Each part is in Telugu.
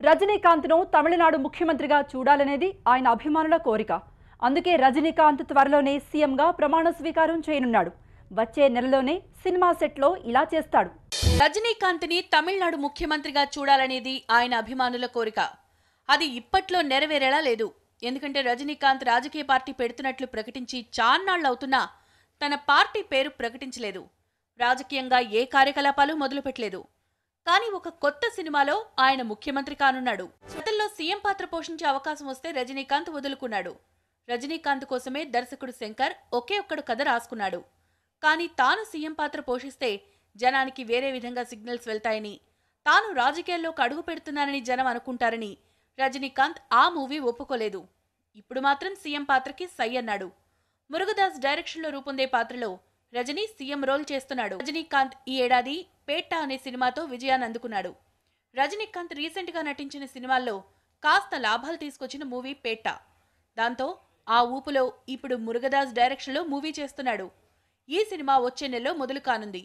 రజనీకాంత్ను తమిళనాడు ముఖ్యమంత్రిగా చూడాలనేది ఆయన అభిమానుల కోరిక. అందుకే రజనీకాంత్ త్వరలోనే సీఎంగా ప్రమాణ స్వీకారం చేయనున్నాడు. వచ్చే నెలలోనే సినిమా సెట్లో ఇలా చేస్తాడు. రజనీకాంత్ని తమిళనాడు ముఖ్యమంత్రిగా చూడాలనేది ఆయన అభిమానుల కోరిక. అది ఇప్పట్లో నెరవేరేలా లేదు. ఎందుకంటే రజనీకాంత్ రాజకీయ పార్టీ పెడుతున్నట్లు ప్రకటించి చాన్నాళ్లవుతున్నా తన పార్టీ పేరు ప్రకటించలేదు. రాజకీయంగా ఏ కార్యకలాపాలు మొదలుపెట్టలేదు. కానీ ఒక కొత్త సినిమాలో ఆయన ముఖ్యమంత్రి కానున్నాడు. గతంలో సీఎం పాత్ర పోషించే అవకాశం వస్తే రజనీకాంత్ వదులుకున్నాడు. రజనీకాంత్ కోసమే దర్శకుడు శంకర్ ఒకే ఒక్కడు కథ రాసుకున్నాడు. కానీ తాను సీఎం పాత్ర పోషిస్తే జనానికి వేరే విధంగా సిగ్నల్స్ వెళ్తాయని, తాను రాజకీయాల్లోకి అడుగు పెడుతున్నానని జనం అనుకుంటారని రజనీకాంత్ ఆ మూవీ ఒప్పుకోలేదు. ఇప్పుడు మాత్రం సీఎం పాత్రకి సై అన్నాడు. మురుగదాస్ డైరెక్షన్లో రూపొందే పాత్రలో రజనీ సీఎం రోల్ చేస్తున్నాడు. రజనీకాంత్ ఈ ఏడాది పేట్ట అనే సినిమాతో విజయాన్ని అందుకున్నాడు. రజనీకాంత్ రీసెంట్ గా నటించిన సినిమాల్లో కాస్త లాభాలు తీసుకొచ్చిన మూవీ పేట్ట. దాంతో ఆ ఊపులో ఇప్పుడు మురుగదాస్ డైరెక్షన్లో మూవీ చేస్తున్నాడు. ఈ సినిమా వచ్చే నెలలో మొదలు కానుంది.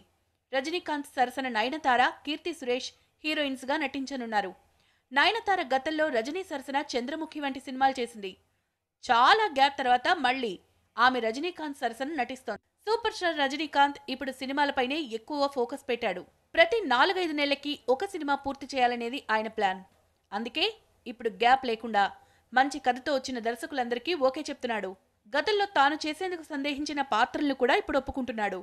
రజనీకాంత్ సరసన నయనతార, కీర్తి సురేష్ హీరోయిన్స్ గా నటించనున్నారు. నయనతార గతంలో రజనీ సరసన చంద్రముఖి వంటి సినిమాలు చేసింది. చాలా గ్యాప్ తర్వాత మళ్లీ ఆమె రజనీకాంత్ సరసన నటిస్తోంది. సూపర్ స్టార్ రజనీకాంత్ ఇప్పుడు సినిమాలపైనే ఎక్కువ ఫోకస్ పెట్టాడు. ప్రతి 4-5 నెలలకి ఒక సినిమా పూర్తి చేయాలనేది ఆయన ప్లాన్. అందుకే ఇప్పుడు గ్యాప్ లేకుండా మంచి కథతో వచ్చిన దర్శకులందరికీ ఓకే చెప్తున్నాడు. గతంలో తాను చేసేందుకు సందేహించిన పాత్రలను కూడా ఇప్పుడు ఒప్పుకుంటున్నాడు.